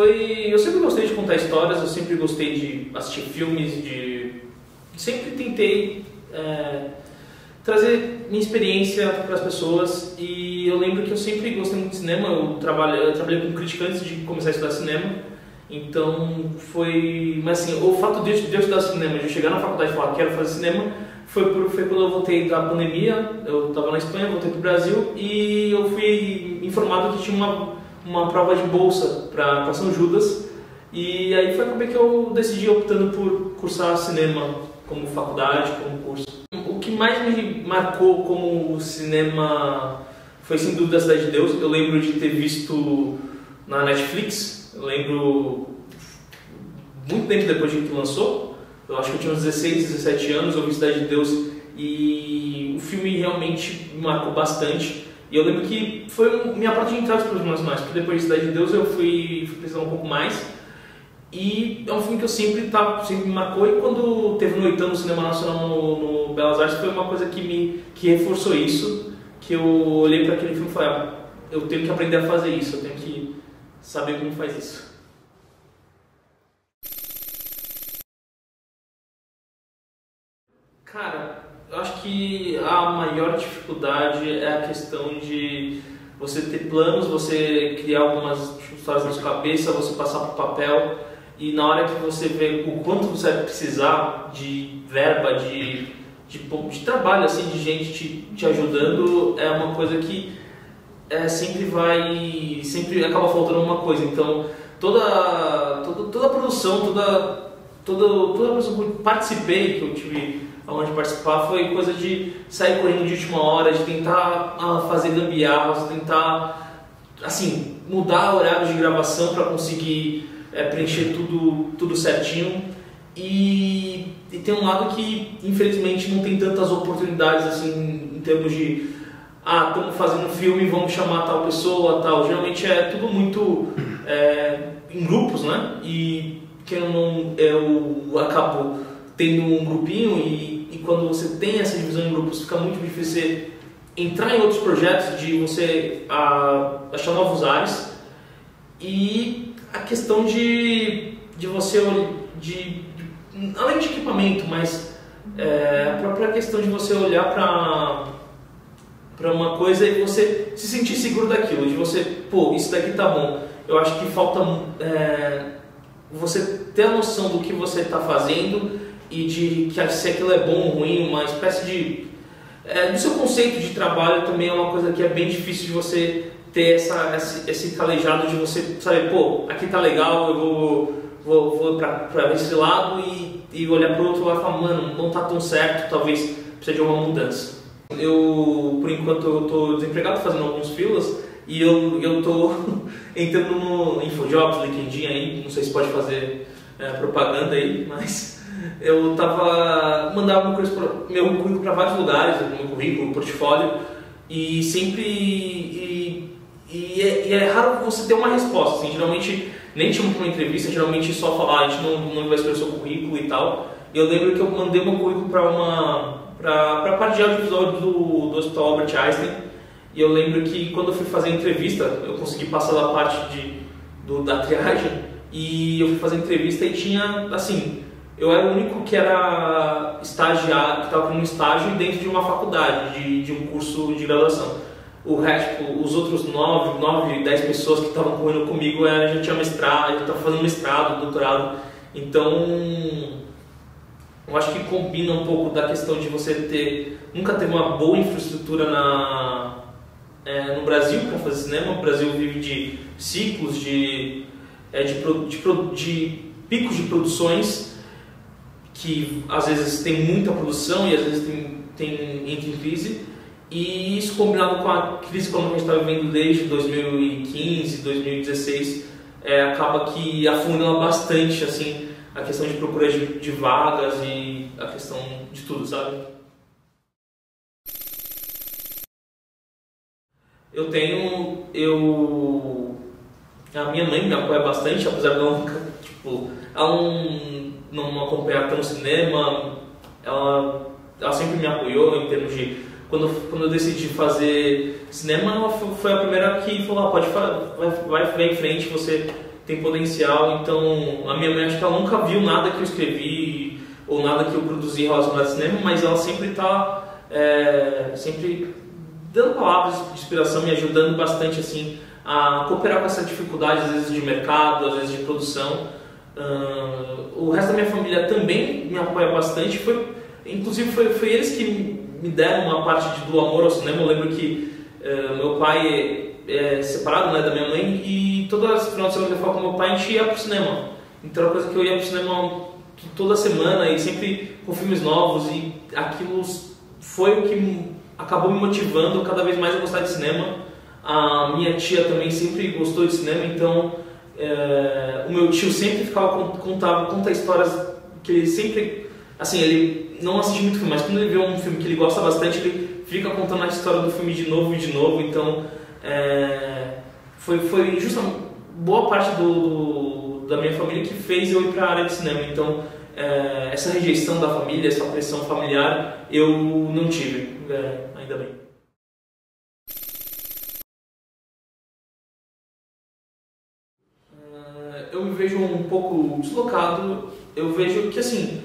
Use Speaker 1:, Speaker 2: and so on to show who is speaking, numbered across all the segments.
Speaker 1: Eu sempre gostei de contar histórias, eu sempre gostei de assistir filmes, sempre tentei trazer minha experiência para as pessoas, e eu lembro que eu sempre gostei muito de cinema. Eu trabalhei com crítica antes de começar a estudar cinema, então mas assim, o fato de eu estudar cinema, de eu chegar na faculdade e falar que quero fazer cinema, foi quando eu voltei da pandemia. Eu estava na Espanha, voltei para o Brasil e eu fui informado que tinha uma prova de bolsa para São Judas, e aí acabei que eu decidi optando por cursar cinema como faculdade, como curso. O que mais me marcou como cinema foi sem dúvida a Cidade de Deus. Eu lembro de ter visto na Netflix, eu lembro muito tempo depois de que lançou, eu acho que eu tinha uns 16, 17 anos, eu vi Cidade de Deus e o filme realmente me marcou bastante. E eu lembro que foi minha porta de entrada para os meus mais, porque depois de Cidade de Deus eu fui pesquisar um pouco mais. E é um filme que eu sempre me marcou, e quando teve no 8º Cinema Nacional no Belas Artes, foi uma coisa que reforçou isso, que eu olhei para aquele filme e falei, eu tenho que aprender a fazer isso, eu tenho que saber como faz isso. Cara, eu acho que a maior dificuldade é a questão de você ter planos, você criar algumas histórias na sua cabeça, você passar para o papel, e na hora que você vê o quanto você vai precisar de verba, de trabalho, assim, de gente te ajudando, é uma coisa que sempre acaba faltando uma coisa. Então toda a produção, toda a produção que eu participei, que eu tive aonde participar, foi coisa de sair correndo de última hora, de tentar fazer gambiarras, tentar assim, mudar horários de gravação para conseguir preencher tudo certinho. E tem um lado que infelizmente não tem tantas oportunidades assim, em termos de estamos fazendo um filme, vamos chamar tal pessoa, tal. Geralmente é tudo muito em grupos, né? E que eu acabo tendo um grupinho, e quando você tem essa divisão em grupos, fica muito difícil você entrar em outros projetos, de você achar novos ares. E a questão de você, além de equipamento, mas a própria questão de você olhar para uma coisa e você se sentir seguro daquilo, de você, isso daqui tá bom. Eu acho que falta você ter a noção do que você está fazendo, e de que se aquilo é bom ou ruim, uma espécie de do seu conceito de trabalho também é uma coisa que é bem difícil de você ter esse calejado de você saber, aqui tá legal, eu vou para esse lado, e olhar para o outro lado e falar, mano, não tá tão certo, talvez precise de uma mudança. Por enquanto eu tô desempregado, fazendo alguns freelas, e eu tô entrando no InfoJobs, LinkedIn aí, não sei se pode fazer propaganda aí, mas eu mandava meu currículo para vários lugares, meu currículo, portfólio, e sempre é raro você ter uma resposta, assim. Geralmente nem chamam para uma entrevista, geralmente só falar, a gente não vai escolher o seu currículo e tal. E eu lembro que eu mandei meu currículo para a parte de audiovisual do Hospital Albert Einstein, e eu lembro que quando eu fui fazer a entrevista, eu consegui passar da parte da triagem, e eu fui fazer a entrevista e tinha, assim, eu era o único que era estagiário, que estava com um estágio dentro de uma faculdade, de um curso de graduação. O resto, os outros 9, 10 pessoas que estavam correndo comigo já tinha mestrado, já estavam fazendo mestrado, doutorado. Então, eu acho que combina um pouco da questão de você nunca ter uma boa infraestrutura no Brasil para fazer cinema. O Brasil vive de ciclos, de picos de produções, que às vezes tem muita produção e às vezes entra em crise, e isso combinado com a crise que a gente está vivendo desde 2015, 2016, acaba que afunila bastante, assim, a questão de procura de vagas e a questão de tudo, sabe? A minha mãe me apoia bastante, apesar de ela nunca, não acompanhar tão cinema. Ela sempre me apoiou em termos de, quando eu decidi fazer cinema, ela foi a primeira que falou, vai em frente, você tem potencial. Então, a minha mãe, acho que ela nunca viu nada que eu escrevi ou nada que eu produzi relacionado ao cinema, mas ela sempre está sempre dando palavras de inspiração, me ajudando bastante assim a cooperar com essa dificuldade, às vezes de mercado, às vezes de produção. O resto da minha família também me apoia bastante. Inclusive foi eles que me deram uma parte do amor ao cinema. Eu lembro que meu pai é separado, né, da minha mãe, e todas as finais de semana que eu falo com meu pai, a gente ia pro cinema. Então era uma coisa que eu ia pro cinema toda semana e sempre com filmes novos, e aquilo foi o que acabou me motivando cada vez mais a gostar de cinema. A minha tia também sempre gostou de cinema, então o meu tio sempre conta histórias que ele sempre, assim, ele não assiste muito filme, mas quando ele vê um filme que ele gosta bastante, ele fica contando a história do filme de novo e de novo. Então foi justamente boa parte da minha família que fez eu ir para a área de cinema. Então essa rejeição da família, essa pressão familiar, eu não tive, ainda bem. Eu me vejo um pouco deslocado. Eu vejo que, assim,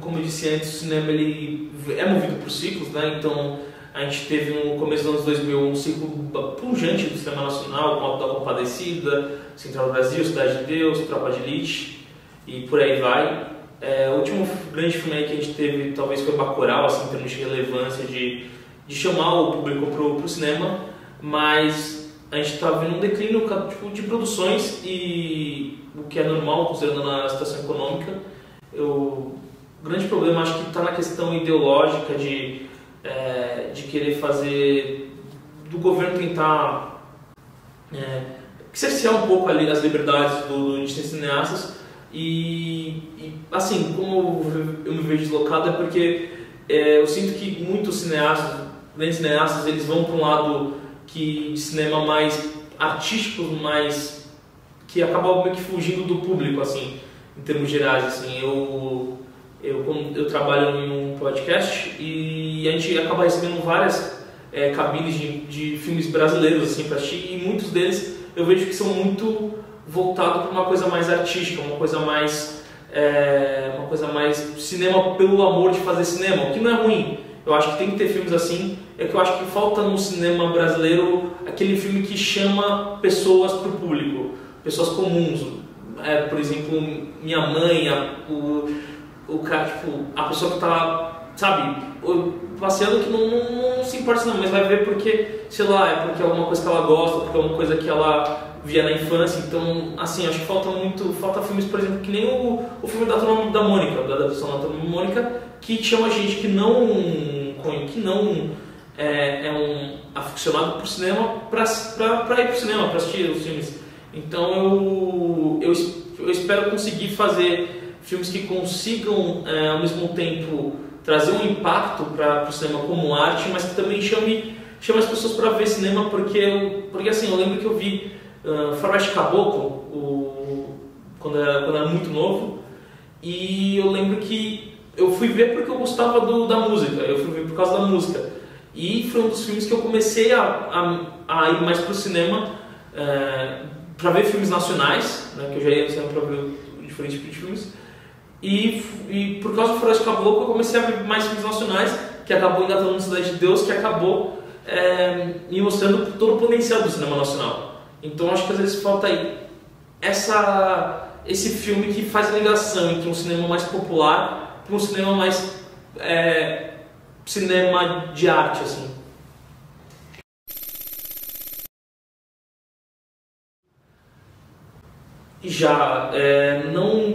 Speaker 1: como eu disse antes, o cinema ele é movido por ciclos, né? Então a gente teve no começo dos anos 2000 um ciclo pujante do cinema nacional, com Auto da Compadecida, Central do Brasil, Cidade de Deus, Tropa de Elite e por aí vai. O último grande filme aí que a gente teve talvez foi Bacurau, assim, em termos de relevância, de chamar o público pro cinema, mas a gente está vendo um declínio tipo, de produções, e o que é normal considerando a situação econômica. O grande problema acho que está na questão ideológica de querer fazer, do governo tentar cercear um pouco ali as liberdades de cineastas. E assim, como eu me vejo deslocado, é porque eu sinto que muitos cineastas, grandes cineastas, eles vão para um lado de cinema mais artístico, mais que acaba meio que fugindo do público, assim, em termos gerais. Assim, eu trabalho em um podcast e a gente acaba recebendo várias cabines de filmes brasileiros, assim, para assistir, e muitos deles eu vejo que são muito voltados para uma coisa mais artística, uma coisa mais cinema pelo amor de fazer cinema, o que não é ruim. Eu acho que tem que ter filmes assim. É que eu acho que falta no cinema brasileiro aquele filme que chama pessoas para o público, pessoas comuns. Por exemplo, minha mãe, o cara, tipo, a pessoa que tá, sabe, passeando, que não se importa não, mas vai ver porque, sei lá, é porque é alguma coisa que ela gosta, porque é uma coisa que ela via na infância. Então, assim, acho que falta filmes, por exemplo, que nem o filme da Turma da Mônica, da adaptação da Turma da Mônica, que chama gente que não é um aficionado por cinema para ir para o cinema, para assistir os filmes. Então eu espero conseguir fazer filmes que consigam ao mesmo tempo trazer um impacto para o cinema como arte, mas que também chame as pessoas para ver cinema, porque assim, eu lembro que eu vi Faroeste Caboclo quando eu era muito novo, e eu lembro que eu fui ver porque eu gostava da música, eu fui ver por causa da música. E foi um dos filmes que eu comecei a ir mais para o cinema, para ver filmes nacionais, né, que eu já ia no cinema para ver diferentes tipos de filmes. E por causa do Faroeste Caboclo eu comecei a ver mais filmes nacionais, que acabou engatando no Cidade de Deus, que acabou me mostrando todo o potencial do cinema nacional. Então acho que às vezes falta aí esse filme que faz a ligação entre um cinema mais popular para um cinema mais cinema de arte, assim. Já,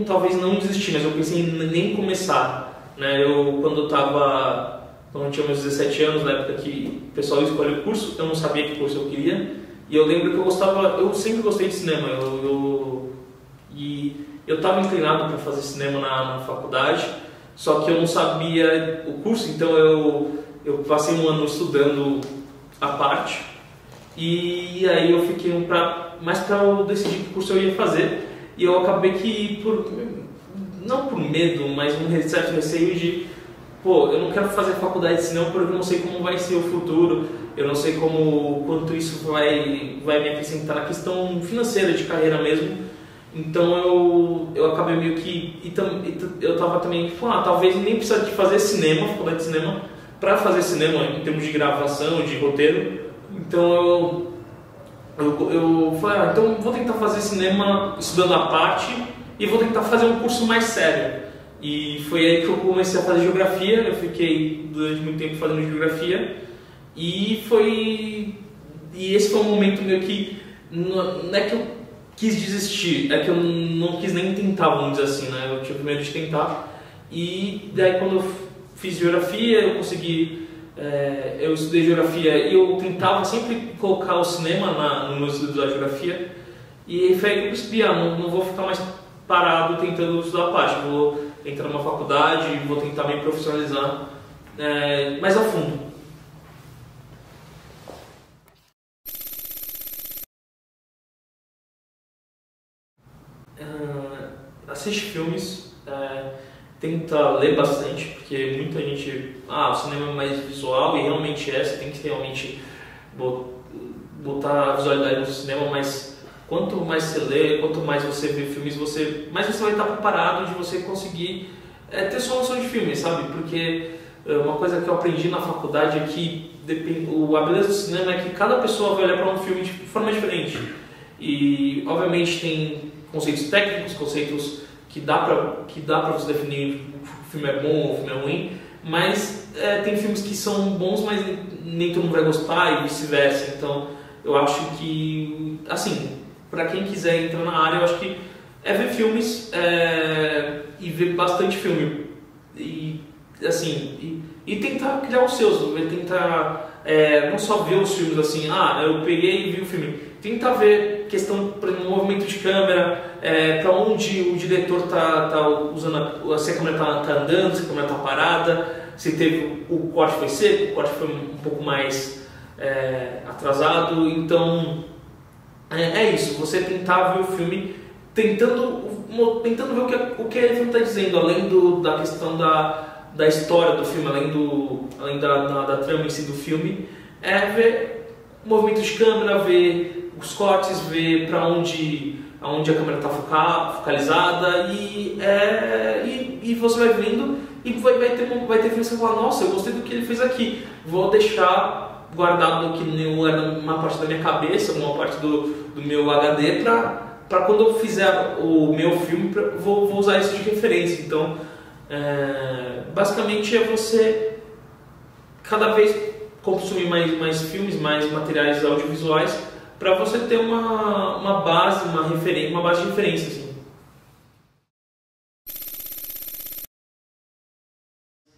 Speaker 1: talvez não desistir, mas eu pensei em nem começar, né? Quando eu tinha meus 17 anos, na época que o pessoal escolhe o curso, eu não sabia que curso eu queria, e eu lembro que eu sempre gostei de cinema, e eu estava inclinado para fazer cinema na faculdade, só que eu não sabia o curso, então eu passei um ano estudando a parte, e aí eu fiquei mais para eu decidir que curso eu ia fazer, e eu acabei que, não por medo, mas um certo receio de, eu não quero fazer faculdade de cinema porque eu não sei como vai ser o futuro, eu não sei quanto isso vai me acrescentar na questão financeira de carreira mesmo. Então eu acabei meio que... eu tava também, tipo, talvez nem precisa de fazer cinema, faculdade de cinema, para fazer cinema em termos de gravação, de roteiro. Então eu falei, então vou tentar fazer cinema estudando a parte e vou tentar fazer um curso mais sério. E foi aí que eu comecei a fazer geografia. Eu fiquei durante muito tempo fazendo geografia e esse foi um momento meio que não é que eu quis desistir, é que eu não quis nem tentar, vamos dizer assim, né? Eu tive medo de tentar. E daí quando eu fiz geografia, eu consegui, eu estudei geografia e eu tentava sempre colocar o cinema no meu estudo da geografia. E foi aí que eu percebi, não vou ficar mais parado tentando estudar a parte, vou entrar numa faculdade, vou tentar me profissionalizar mais a fundo. Assiste filmes, tenta ler bastante, porque muita gente, o cinema é mais visual e realmente você tem que realmente botar a visualidade no cinema, mas quanto mais você lê, quanto mais você vê filmes, mais você vai estar preparado de você conseguir ter sua noção de filme, sabe? Porque uma coisa que eu aprendi na faculdade é que a beleza do cinema é que cada pessoa vai olhar para um filme de forma diferente. E obviamente tem conceitos técnicos, conceitos que dá para você definir o filme é bom ou o filme é ruim, mas tem filmes que são bons, mas nem todo mundo vai gostar e vice-versa. Então eu acho que, assim, para quem quiser entrar na área, eu acho que ver filmes e ver bastante filme e assim e tentar criar os seus, tentar não só ver os filmes assim, eu peguei e vi o filme, tentar ver questão, por exemplo, movimento de câmera, para onde o diretor tá usando, se a câmera tá andando, se a câmera tá parada, se teve o corte foi seco, o corte foi um pouco mais atrasado. Então é isso, você tentar ver o filme tentando ver o que ele está dizendo, além da questão da história do filme, além da trama em si do filme, ver o movimento de câmera, ver os cortes, ver para onde a câmera está focalizada e você vai vendo e vai ter filme que você fala, nossa, eu gostei do que ele fez aqui, vou deixar guardado aqui numa parte da minha cabeça, uma parte do meu HD para quando eu fizer o meu filme, vou usar isso de referência. Então, basicamente é você cada vez consumir mais filmes, mais materiais audiovisuais, para você ter uma base de referência. Assim.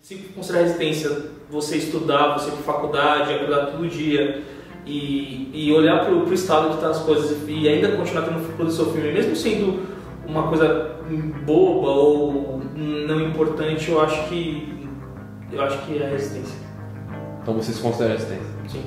Speaker 1: Se considerar resistência, você estudar, você ir para faculdade, acordar todo dia e olhar para o estado que estão as coisas e ainda continuar tendo futuro do seu filme, mesmo sendo uma coisa boba ou não importante, eu acho que é resistência.
Speaker 2: Então você se considera resistência?
Speaker 1: Sim.